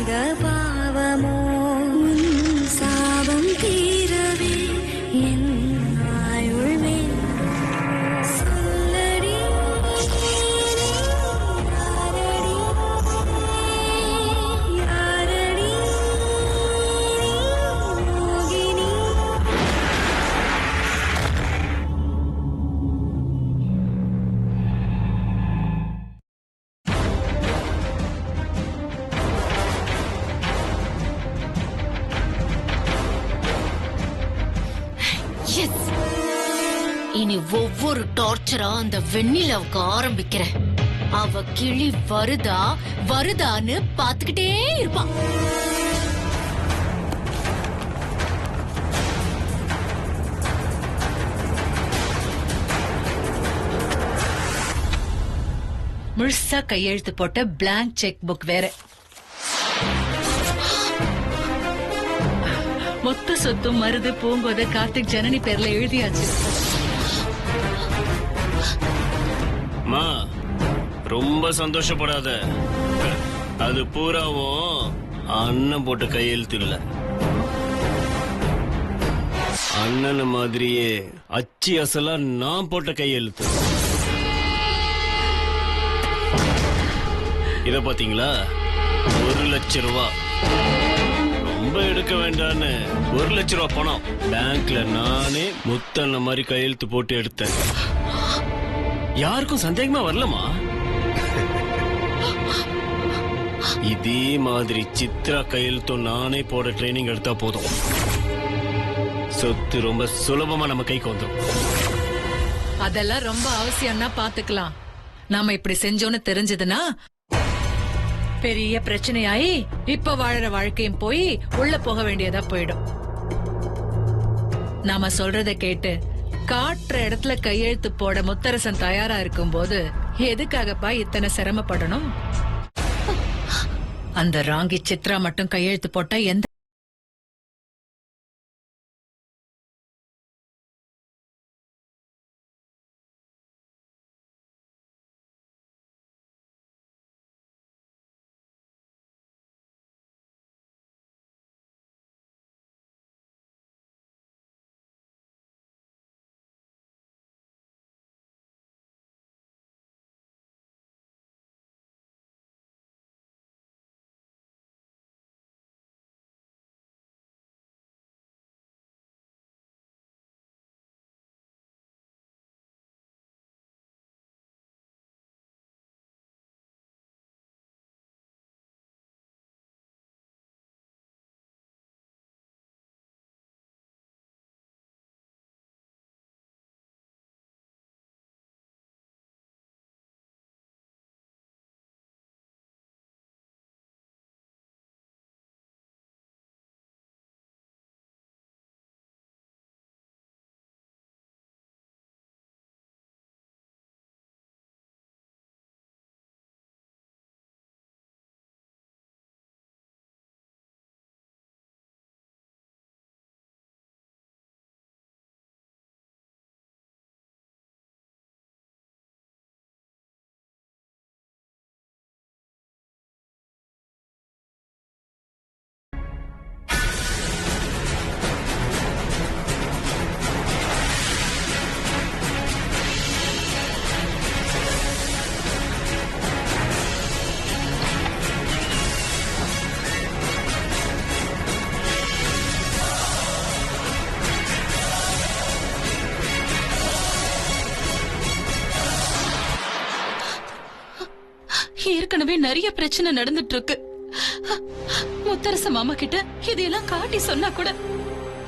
பாவமோ உன் சாபம் தீரவே என் ஆயுள் வேண்டும் சொல்லடி யாரடி மோகினி இனி ஒவ்வொரு டார்ச்சரா அந்த வெண்ணிலாவுக்கு ஆரம்பிக்கிறேன். அவ கிளி வருதா வருதான்னு பாத்துக்கிட்டே இருப்பான். முழுசா கையெழுத்து போட்ட பிளாங்க் செக் புக் வேற. மொத்த சொத்தும் மருது பூங்கோத கார்த்திக் ஜனனி பேர்ல எழுதியாச்சு. மா ரொம்ப சந்தோஷப்படாத. அது பூராவும் அண்ணன் போட்ட கையெழுத்து இல்ல. அண்ணன் மாதிரியே அச்சு அசலா நான் போட்ட கையெழுத்து. இத பாத்தீங்களா? 1 லட்சம் ரூபா. ரொம்ப எடுக்க வேண்டான்னு 1 லட்சம் ரூபா பணம் பேங்க்ல நானே முத்தண்ண மாதிரி கையெழுத்து போட்டு எடுத்தேன். யாருக்கும் சந்தேகமா வரலமா? இதே மாதிரி சித்ரா கையெழுத்தும் நானே போட ட்ரைனிங் எடுத்தா போதும். சொத்து ரொம்ப சுலபமா நம்ம கைக்கு வந்துடும். அதெல்லாம் ரொம்ப அவசியம்னா பாத்துக்கலாம். நாம இப்படி செஞ்சோன்னு தெரிஞ்சதுன்னா பெரிய பிரச்சனையாயி இப்ப வாழற வாழ்க்கையும் போய் உள்ள போக வேண்டியதா போயிடும். நாம சொல்றத கேட்டு காட்டுற இடத்துல கையெழுத்து போட முத்தரசன் தயாரா இருக்கும் போது எதுக்காகப்பா இத்தனை சிரமப்படணும்? அந்த ராங்கி சித்ரா மட்டும் கையெழுத்து போட்டா எந்த ஏற்கனவே நிறைய பிரச்சனை நடந்துட்டு இருக்கு. முத்தரச மாமா கிட்ட இதையெல்லாம் காட்டி சொன்னா கூட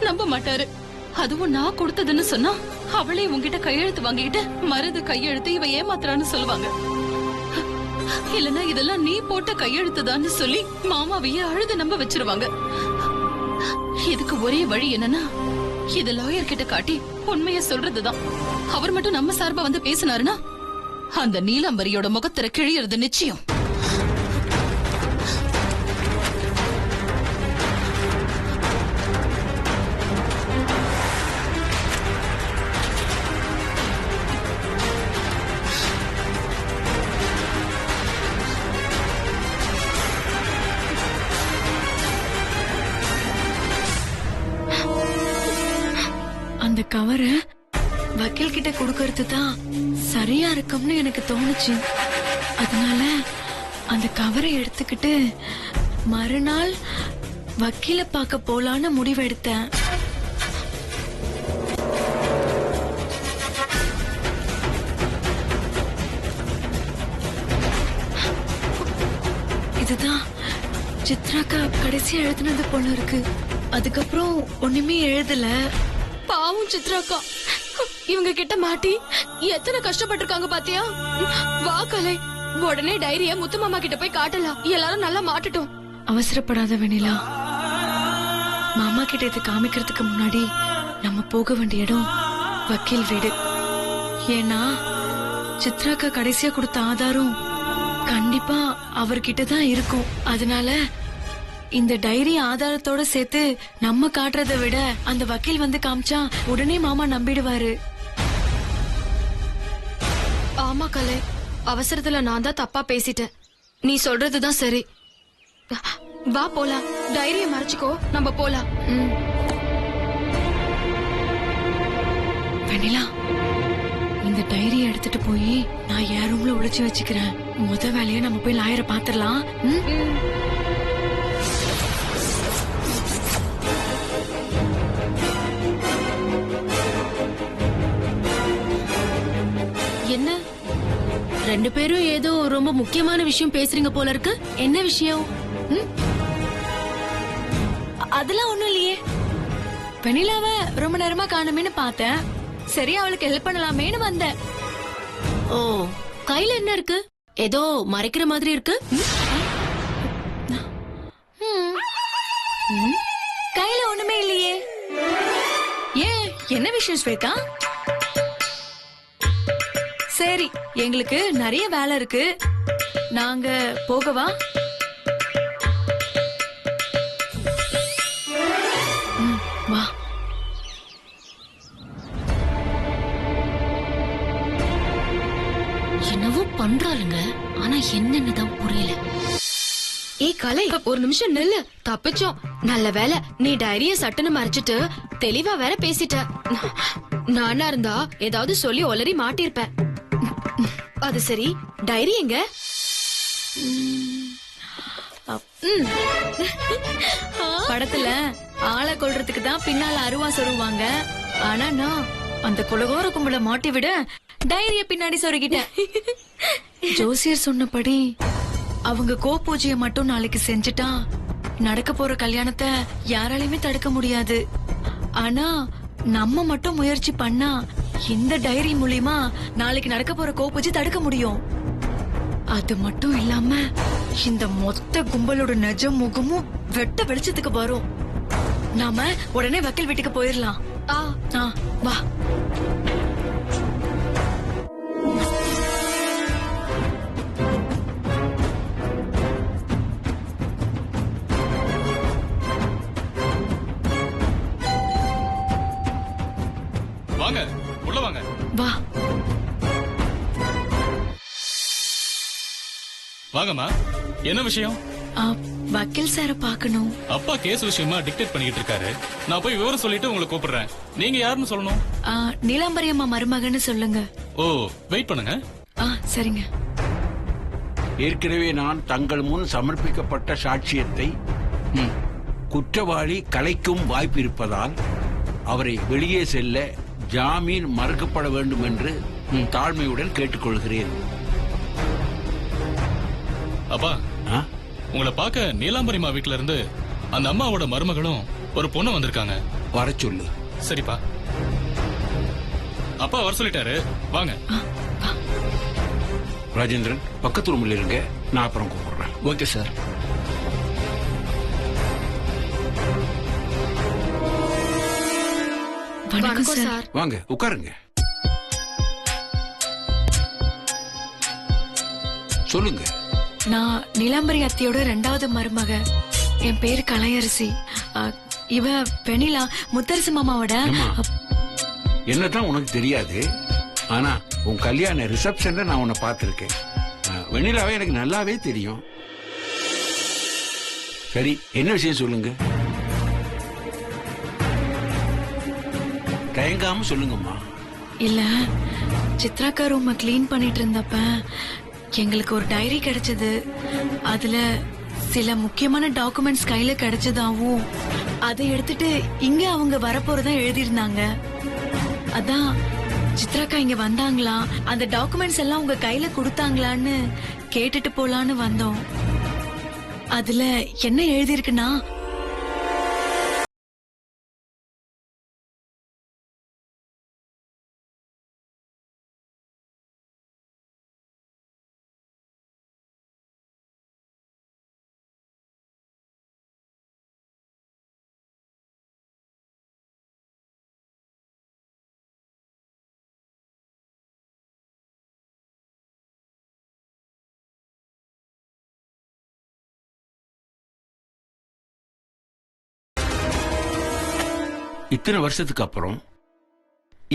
நம்ப மாட்டாரு. அதுவும் நான் கொடுத்ததுன்னு சொன்னா அவளே உங்ககிட்ட கையெழுத்து வாங்கிட்டு மருது கையெழுத்து இவ ஏமாத்துறான்னு சொல்லுவாங்க. இல்லன்னா இதெல்லாம் நீ போட்ட கையெழுத்துதான்னு சொல்லி மாமாவையே அழுது நம்ப வச்சிருவாங்க. இதுக்கு ஒரே வழி என்னன்னா இது லாயர் கிட்ட காட்டி உண்மைய சொல்றதுதான். அவர் மட்டும் நம்ம சார்பா வந்து பேசினாருன்னா அந்த நீலாம்பரியோட முகத்திர கிழியறது நிச்சயம். கவரை வக்கீல் கிட்ட கொடுக்கறது தான் சரியா இருக்கும்னு எனக்கு தோணுச்சு. அதனால அந்த கவரை எடுத்துக்கிட்டு மறுநாள் வக்கீல பார்க்க போலான்னு முடிவெடுத்தேன். இதுதான் சித்ராக்கா கடைசியா எழுதுனது போல இருக்கு. அதுக்கப்புறம் ஒண்ணுமே எழுதல. பாவம் சித்ராக்கா, இவங்க கிட்ட மாட்டி எத்தனை கஷ்டப்பட்டிருக்காங்க பாத்தியா? வா கலை, உடனே டைரிய முத்து மாமா கிட்ட போய் காட்டலாம். எல்லாரும் நல்லா மாட்டட்டும். அவசரப்படாத வெண்ணிலா. மாமா கிட்ட இதை காமிக்கிறதுக்கு முன்னாடி நம்ம போக வேண்டிய இடம் வக்கீல் வீடு. ஏன்னா சித்ராக்கா கடைசியா கொடுத்த ஆதாரம் கண்டிப்பா அவர்கிட்ட தான் இருக்கும். அதனால இந்த டைரி ஆதாரத்தோட சேர்த்து நம்ம காட்டுறதை விட அந்த வக்கீல் வந்து காமிச்சா உடனே மாமா நம்பிடுவாரு. ஆமா கலை, அவசரத்துல நான் தான் தப்பா பேசிட்டேன். நீ சொல்றதுதான் சரி. வா போலாம். டைரிய மறைச்சுக்கோ, நம்ம போலாம். வெண்ணிலா, இந்த டைரியை எடுத்துட்டு போய் நான் என் ரூம்ல ஒளிச்சு வச்சுக்கிறேன். முத வேலையை நம்ம போய் லாயரை பாத்துரலாம். என்ன ரெண்டு பேரும் ஏதோ ரொம்ப முக்கியமான விஷயம் பேசுறீங்க போல இருக்கு. என்ன விஷயம்? அதெல்லாம் ஒண்ணும் இல்லையே. வெண்ணிலாவ ரொம்ப நேரமா காணுமேன்னு பார்த்தேன். சரி, அவளுக்கு ஹெல்ப் பண்ணலாமேன்னு வந்தேன். ஓ, கையில என்ன இருக்கு? ஏதோ மறைக்கிற மாதிரி இருக்கு. கையில ஒண்ணுமே இல்லையே. ஏன், என்ன விஷயம் ஸ்வேதா? சரி, எங்களுக்கு நிறைய வேலை இருக்கு. நாங்க போகவா? வா. என்னவோ பண்றாளுங்க, ஆனா என்னன்னு தான் புரியல. ஏய் கலை, ஒரு நிமிஷம் நில்லு. தப்பிச்சோம். நல்ல வேலை நீ டைரிய சட்டுன்னு மறைச்சிட்டு தெளிவா வேற பேசிட்ட. நானா இருந்தா ஏதாவது சொல்லி ஒளறி மாட்டிருப்பேன். அது சரி, டைரி எங்க? படத்துல ஆளை கொல்றதுக்கு தான் பின்னால அருவா சொருவாங்க. ஆனா நான் அந்த கொலகோர கும்பல மாட்டி விட டைரிய பின்னாடி சொருகிட்டேன். ஜோசியர் சொன்னபடி அவங்க கோபூஜைய மட்டும் நாளைக்கு செஞ்சுட்டா நடக்க போற கல்யாணத்தை யாராலையுமே தடுக்க முடியாது. ஆனா நம்ம மட்டும் முயற்சி பண்ணா இந்த டைரி மூலியமா நாளைக்கு நடக்க போற கோபூஜை தடுக்க முடியும். அது மட்டும் இல்லாம இந்த மொத்த கும்பலோட நிஜ முகமும் வெட்ட வெளிச்சத்துக்கு வரும். நாம உடனே வக்கீல் வீட்டுக்கு போயிடலாம். வா. வாங்க, உள்ள வாங்க. வா. வாங்கம்மா, என்ன விஷயம்? வக்கீல் சார பாக்கணும். அப்பா கேஸ் விஷயமா டிக்டேட் பண்ணிட்டு இருக்காரு. நான் போய் விவரம் சொல்லிட்டு உங்களை கூப்பிடுறேன். நீங்க யாருன்னு சொல்லணும்? நீலாம்பரி அம்மா மருமகன்னு சொல்லுங்க. ஓ, வெயிட் பண்ணுங்க. சரிங்க. ஏற்கனவே நான் தங்கள் முன் சமர்ப்பிக்கப்பட்ட சாட்சியத்தை குற்றவாளி கலைக்கும் வாய்ப்பு இருப்பதால் அவரை வெளியே செல்ல ஜாமீன் மறுக்கப்பட வேண்டும் என்று தாழ்மையுடன் கேட்டுக்கொள்கிறேன். அப்பா, உங்களை பார்க்க நீலாம்பரிமா வீட்டுல இருந்து அந்த அம்மாவோட மருமகளும் ஒரு பொண்ணு வந்திருக்காங்க. வர சொல்லு. சரிப்பா. அப்பா வர சொல்லிட்டாரு, வாங்க. ராஜேந்திரன், பக்கத்து ரூம்ல இருங்க, நான் அப்புறம் கூப்பிடுறேன். Okay sir. வணக்கம் சார். வாங்க, உட்காருங்க. சொல்லுங்க. நான் நீலாம்பரி அத்தியோட 2வது மருமக. என் பேரு கலையரசி. இவ வெண்ணிலா, முத்தரசு மாமாவோட. என்னதான் உனக்கு தெரியாது, ஆனா உன் கல்யாண ரிசப்ஷன்ல நான் உன்னை பார்த்திருக்கேன். வெண்ணிலாவே எனக்கு நல்லாவே தெரியும். சரி, என்ன விஷயம் சொல்லுங்க. தயங்க தயங்காம சொல்லுங்கம்மா. இல்ல, சித்ராக்கா ரூம கிளீன் பண்ணிட்டு இருந்தப்ப எங்களுக்கு ஒரு டைரி கிடைச்சது. அதுல சில முக்கியமான டாக்குமெண்ட்ஸ் கையில கிடைச்சதாவும் அதை எடுத்துட்டு இங்க அவங்க வரப்போறதா எழுதியிருந்தாங்க. அதான் சித்ராக்கா இங்க வந்தாங்களா, அந்த டாக்குமெண்ட்ஸ் எல்லாம் உங்க கையில கொடுத்தாங்களான்னு கேட்டுட்டு போலான்னு வந்தோம். அதுல என்ன எழுதியிருக்குன்னா, இத்தனை வருஷத்துக்கு அப்புறம்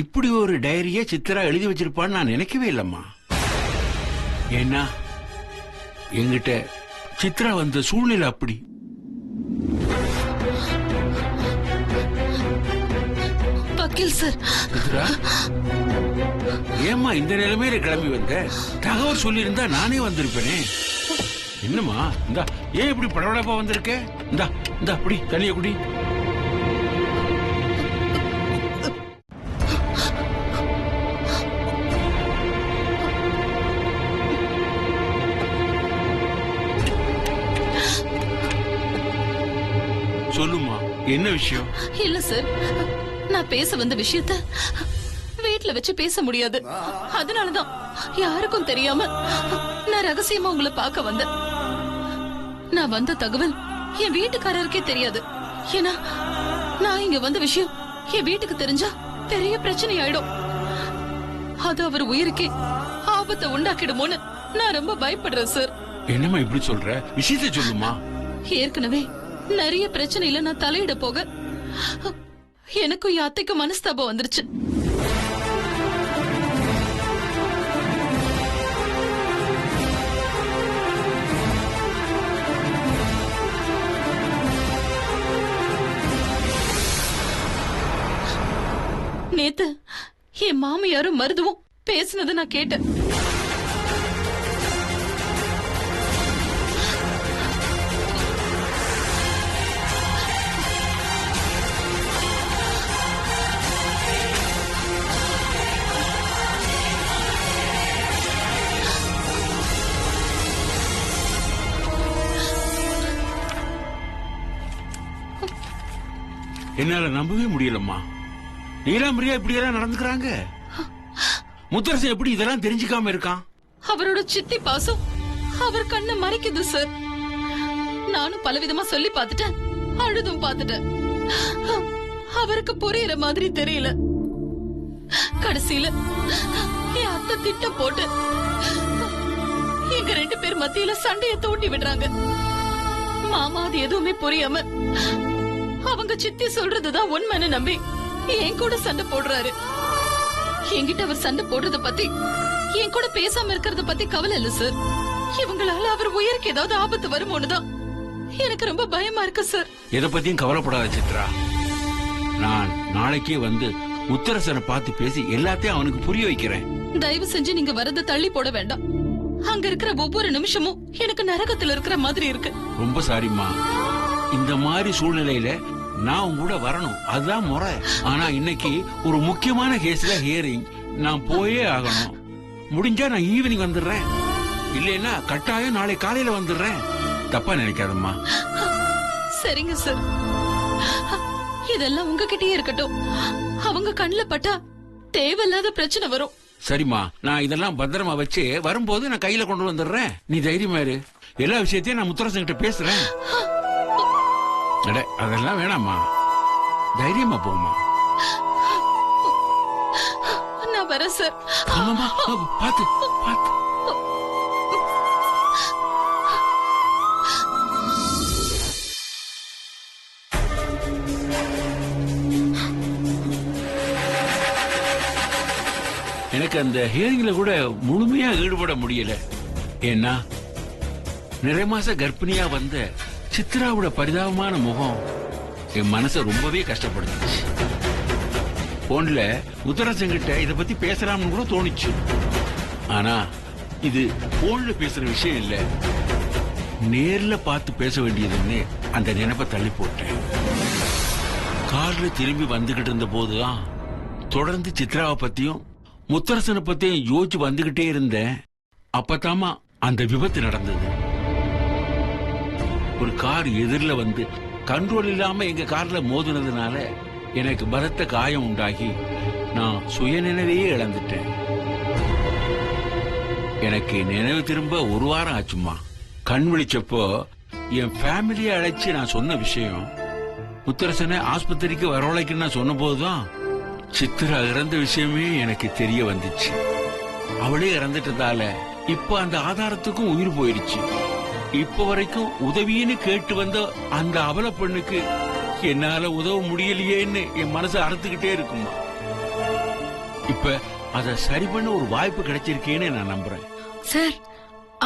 இப்படி ஒரு டைரியை சித்ரா எழுதி வச்சிருப்பான்னு நான் நினைக்கவே இல்லம்மா. ஏன்னா எங்கிட்ட சித்ரா வந்த சூழ்நிலை அப்படி. வக்கீல் சார், சித்ரா, ஏம்மா இந்த நிலைமையில கிளம்பி வந்த? தகவல் சொல்லியிருந்தா நானே வந்திருப்பேனே. என்னம்மா இந்தா, ஏன் இப்படி படபடப்பா வந்திருக்க? இந்தா இந்தா அப்படி தண்ணிய குடி. சொல்லுமா, என்ன விஷயம்? இல்ல சார், நான் பேச வந்த விஷயத்த வீட்ல வச்சு பேச முடியாது. அதனாலதான் யாருக்கும் தெரியாம நான் ரகசியமா உங்களை பார்க்க வந்தேன். நான் வந்த தகவல் என் வீட்டுக்காரருக்கே தெரியாது. ஏன்னா நான் இங்க வந்த விஷயம் என் வீட்டுக்கு தெரிஞ்சா பெரிய பிரச்சனை ஆயிடும். அது அவர் உயிருக்கே ஆபத்தை உண்டாக்கிடுமோன்னு நான் ரொம்ப பயப்படுறேன் சார். என்னம்மா இப்படி சொல்ற? விஷயத்தை சொல்லுமா. ஏற்கனவே நிறைய பிரச்சனையில நான் தலையிட போக எனக்கும் என் அத்தைக்கும் மனஸ்தாபம் வந்துருச்சு. நேத்து என் மாமியாரும் மருதுவும் பேசினதை நான் கேட்டேன். என்னால நம்பவே முடியலம்மா. நீலாம்பரியா இப்படி எல்லாம் நடந்துக்கிறாங்க? முத்தரசன் எப்படி இதெல்லாம் தெரிஞ்சுக்காம இருக்கான்? அவரோட சித்தி பாசம் அவர் கண்ணை மறைக்குது சார். நானும் பலவிதமா சொல்லி பார்த்துட்டேன், அழுதும் பார்த்துட்டேன். அவருக்கு புரியுற மாதிரி தெரியல. கடைசியில என் அத்தை திட்டம் போட்டு எங்க 2 பேர் மத்தியில சண்டையை தூண்டி விடுறாங்க. மாமா அது எதுவுமே புரியாம அவங்க சித்தி சொல்றதுதான் உண்மைன்னு நம்பி என் கூட சண்டை போடுறாரு. என்கிட்ட அவர் சண்டை போடுறத பத்தி, என் கூட பேசாம இருக்கிறத பத்தி கவலை இல்ல சார். இவங்களால அவர் உயிருக்கு ஏதாவது ஆபத்து வருமோன்னுதான் எனக்கு ரொம்ப பயமா இருக்கு சார். எதை பத்தியும் கவலைப்படாத சித்ரா. நான் நாளைக்கே வந்து முத்தரசனை பார்த்து பேசி எல்லாத்தையும் அவனுக்கு புரிய வைக்கிறேன். தயவு செஞ்சு நீங்க வரத தள்ளி போட வேண்டாம். அங்க இருக்கிற ஒவ்வொரு நிமிஷமும் எனக்கு நரகத்துல இருக்கிற மாதிரி இருக்கு. ரொம்ப சாரிம்மா. இந்த மாதிரி சூழ்நிலையில நான் உங்க கூட வரணும், அதுதான் முறை. ஆனா இன்னைக்கு ஒரு முக்கியமான கேஸ்ல ஹியரிங், நான் போயே ஆகணும். முடிஞ்சா நான் ஈவினிங் வந்துடுறேன், இல்லைன்னா கட்டாயம் நாளை காலையில வந்துடுறேன். தப்பா நினைக்காதம்மா. சரிங்க சார், இதெல்லாம் உங்ககிட்டயே இருக்கட்டும். அவங்க கண்ணுல பட்டா தேவையில்லாத பிரச்சனை வரும். சரிம்மா, நான் இதெல்லாம் பத்திரமா வச்சு வரும்போது நான் கையில கொண்டு வந்துடுறேன். நீ தைரியமா இரு. எல்லா விஷயத்தையும் நான் முத்தரசன் கிட்ட பேசுறேன். அதெல்லாம் வேணாம்மா, தைரியமா போமா. நான் வரேன் சார். ஆமாமா, பாத்து பாத்து. எனக்கு அந்த ஹியரிங்ல கூட முழுமையா ஈடுபட முடியல. ஏன்னா நிறைய மாச கர்ப்பிணியா வந்த சித்ராவோட பரிதாபமான முகம் என் மனசை ரொம்பவே கஷ்டப்படுத்துச்சு. போன்ல முத்தரசங்கிட்ட இத பத்தி பேசலாம்னு கூட தோணுச்சு. ஆனா இது போன்ல பேசுற விஷயம் இல்ல, நேர்ல பார்த்து பேச வேண்டியதுன்னு அந்த நினைப்பை தள்ளி போட்டேன். கார்ல திரும்பி வந்துகிட்டு இருந்த போதுதான் தொடர்ந்து சித்ராவை பத்தியும் முத்தரசனை பத்தியும் யோசிச்சு வந்துகிட்டே இருந்தேன். அப்பதாமா அந்த விபத்து நடந்தது. ஒரு கார் எதிரில வந்து கண்ட்ரோல் இல்லாம எங்க கார்ல மோதினதுனால எனக்கு பலத்த காயம் உண்டாகி நான் சுயநினைவையே இழந்துட்டேன். எனக்கு நினைவு திரும்ப ஒரு வாரம் ஆச்சுமா. கண் விழிச்சப்போ என் ஃபேமிலியை அழைச்சு நான் சொன்ன விஷயம், முத்தரசனை ஆஸ்பத்திரிக்கு வரவழைக்கு நான் சொன்ன போதுதான் சித்ரா இறந்த விஷயமே எனக்கு தெரிய வந்துச்சு. அவளே இறந்துட்டதால இப்ப அந்த ஆதாரத்துக்கும் உயிர் போயிடுச்சு. இப்ப வரைக்கும் உதவின்னு கேட்டு வந்த அந்த அவல பெண்ணுக்கு என்னால உதவ முடியலையேன்னு என் மனசு அறுத்துக்கிட்டே இருக்குமா. இப்ப அத சரி பண்ண ஒரு வாய்ப்பு கிடைச்சிருக்கேன்னு நான் நம்புறேன். சார்,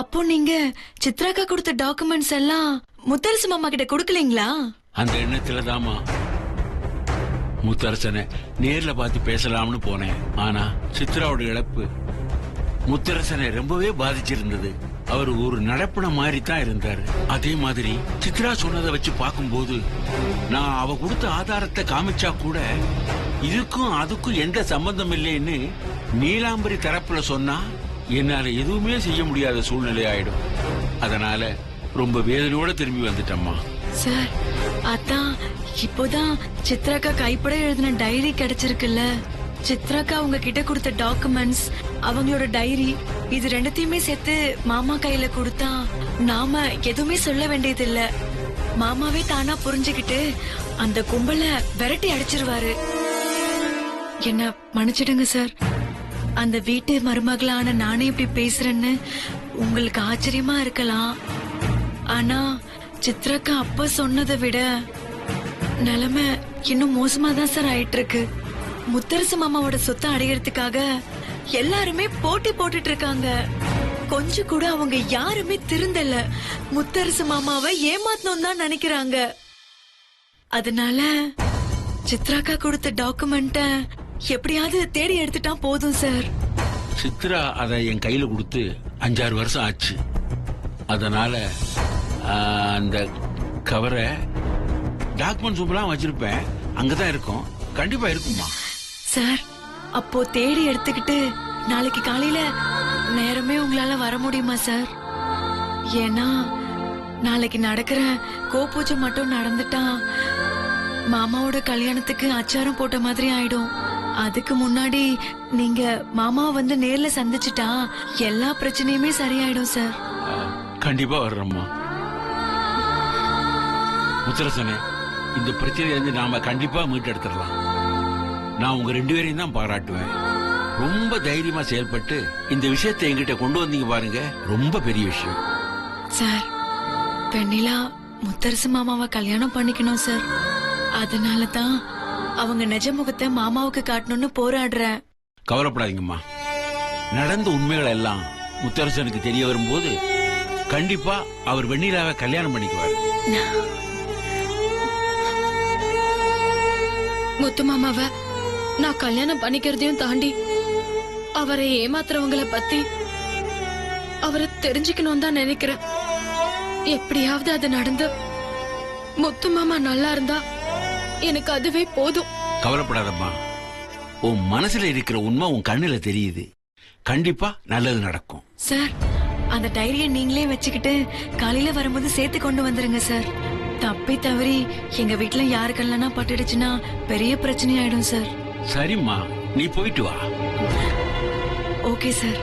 அப்போ நீங்க சித்ராக்கா கொடுத்த டாக்குமெண்ட்ஸ் எல்லாம் முத்தரசு மாமா கிட்ட கொடுக்கலீங்களா? அந்த எண்ணத்துலதாமா முத்தரசனை நேர்ல பார்த்து பேசலாம்னு போனேன். ஆனா சித்ராவோட இழப்பு முத்தரசனை ரொம்பவே பாதிச்சிருந்தது. அவர் ஒரு நடப்பின மாதிரி தான் இருந்தாரு. அதே மாதிரி சித்ரா சொன்னதை வச்சு பார்க்கும்போது நான் அவ கொடுத்த ஆதாரத்தை காமிச்சா கூட இதுக்கும் அதுக்கும் எந்த சம்பந்தம் இல்லைன்னு நீலாம்பரி தரப்புல சொன்னா என்னால எதுவுமே செய்ய முடியாத சூழ்நிலை ஆயிடும். அதனால ரொம்ப வேதனையோட திரும்பி வந்துட்டம்மா. சார், அதான் இப்போதான் சித்ராக்கா கைப்பட எழுதின டைரி கிடைச்சிருக்குல்ல. சித்ராக்கா உங்க கிட்ட கொடுத்த டாக்குமெண்ட்ஸ், அவங்களோட டைரி, இது ரெண்டுத்தையுமே சேர்த்து மாமா கையில கொடுத்தா நாம எதுவுமே சொல்ல வேண்டியது இல்ல. மாமாவே தானா புரிஞ்சுக்கிட்டு அந்த கும்பலை விரட்டி அடிச்சிருவாரு. என்ன மன்னிச்சிடுங்க சார். அந்த வீட்டு மருமகளான நானே இப்படி பேசுறேன்னு உங்களுக்கு ஆச்சரியமா இருக்கலாம். ஆனா சித்ராக்கா அப்ப சொன்னதை விட நிலைமை இன்னும் மோசமா தான் சார் ஆயிட்டு இருக்கு. முத்தரசு மாமாவோட சொத்தை அடையறதுக்காக எல்லாருமே போட்டி போட்டுட்டு இருக்காங்க. கொஞ்சம் கூட அவங்க யாருமே திருந்தல. முத்தரசு மாமாவை ஏமாத்தணும் தான் நினைக்கிறாங்க. அதனால சித்ராக்கா கொடுத்த டாக்குமெண்ட்ட எப்படியாவது தேடி எடுத்துட்டா போதும் சார். சித்ரா அதை என் கையில கொடுத்து 5-6 வருஷம் ஆச்சு. அதனால அந்த கவரை டாக்குமெண்ட்ஸ் எல்லாம் வச்சிருப்பேன். அங்கதான் இருக்கும், கண்டிப்பா இருக்குமா சார். அப்போ தேடி எடுத்துக்கிட்டு நாளைக்கு காலையில நேரமே உங்களால வர முடியுமா சார்? ஏன்னா நாளைக்கு நடக்கிற கோபூஜை மட்டும் நடந்துட்டா மாமாவோட கல்யாணத்துக்கு அச்சாரம் போட்ட மாதிரி ஆயிடும். அதுக்கு முன்னாடி நீங்க மாமாவை வந்து நேர்ல சந்திச்சுட்டா எல்லா பிரச்சனையுமே சரியாயிடும் சார். கண்டிப்பா வர்றோம்மா. முத்தரசனே, இந்த பிரச்சனையில இருந்து நாம கண்டிப்பா மீட்டெடுத்துடலாம். நான் உங்க 2 பேரையும் தான் பாராட்டுவேன். ரொம்ப தைரியமா செயல்பட்டு இந்த விஷயத்தை என்கிட்ட கொண்டு வந்தீங்க பாருங்க, ரொம்ப பெரிய விஷயம். சார், வெண்ணிலா முத்தரசு மாமாவை கல்யாணம் பண்ணிக்கணும் சார். அதனாலதான் அவங்க நிஜ முகத்தை மாமாவுக்கு காட்டணும்னு போராடுறேன். கவலைப்படாதீங்கம்மா. நடந்த உண்மைகள் எல்லாம் முத்தரசனுக்கு தெரிய வரும்போது கண்டிப்பா அவர் வெண்ணிலாவை கல்யாணம் பண்ணிக்குவார். முத்து மாமாவை நான் கல்யாணம் பண்ணிக்கிறதையும் தாண்டி அவரை ஏமாத்துறவங்களை பத்தி அவரை தெரிஞ்சுக்கணும் தான் நினைக்கிறேன். எப்படியாவது அது நடந்து முத்து மாமா நல்லா இருந்தா எனக்கு அதுவே போதும். கவலைப்படாதம்மா. உன் மனசுல இருக்கிற உண்மை உன் கண்ணுல தெரியுது. கண்டிப்பா நல்லது நடக்கும். சார், அந்த டைரியை நீங்களே வச்சுக்கிட்டு காலையில வரும்போது சேர்த்து கொண்டு வந்துருங்க சார். தப்பி தவறி எங்க வீட்டுல யாருக்கெல்லாம் பட்டுடுச்சுன்னா பெரிய பிரச்சனை ஆயிடும் சார். சரிம்மா, நீ போயிட்டு வா. Okay sir.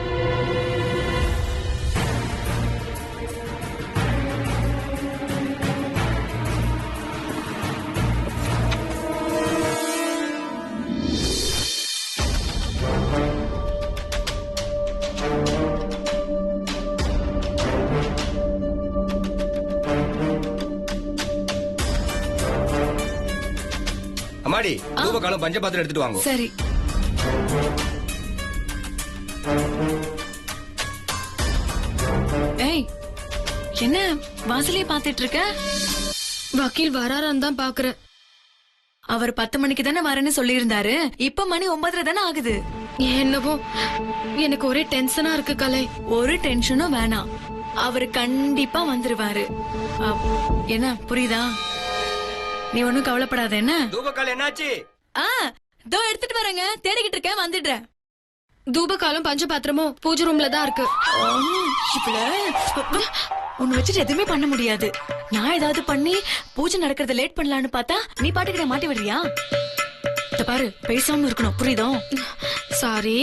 அம்மாடி, ரூபகாலம் பஞ்சபாத்திரம் எடுத்துட்டு வாங்க. சரி. ஏய், என்ன வாசலே பாத்துட்டு இருக்க? வக்கீல் வராரான்னு தான் பாக்குறேன். அவர் 10 மணிக்கு தானே வரேன்னு சொல்லியிருந்தாரு. இப்ப மணி 9:30 தானே ஆகுது. என்னவோ எனக்கு ஒரே டென்ஷனா இருக்கு கலை. ஒரு டென்ஷனும் வேணாம், அவரு கண்டிப்பா வந்துருவாரு. என்ன புரியுதா? நீ ஒண்ணும் கவலைப்படாத. என்ன தூபக்கால் என்னாச்சு? தோ எடுத்துட்டு வரேங்க, தேடிக்கிட்டு இருக்கேன், வந்துடுறேன். தூபகாலும் பஞ்சபாத்திரமும் பூஜை ரூம்ல தான் இருக்கு. உன்னை வச்சுட்டு எதுவுமே பண்ண முடியாது. நான் ஏதாவது பண்ணி பூஜை நடக்கிறத லேட் பண்ணலான்னு பார்த்தா நீ பாட்டுக்கிட்ட மாட்டி விடுறியா? இத பாரு, பேசாம இருக்கணும், புரியுதா? சாரி.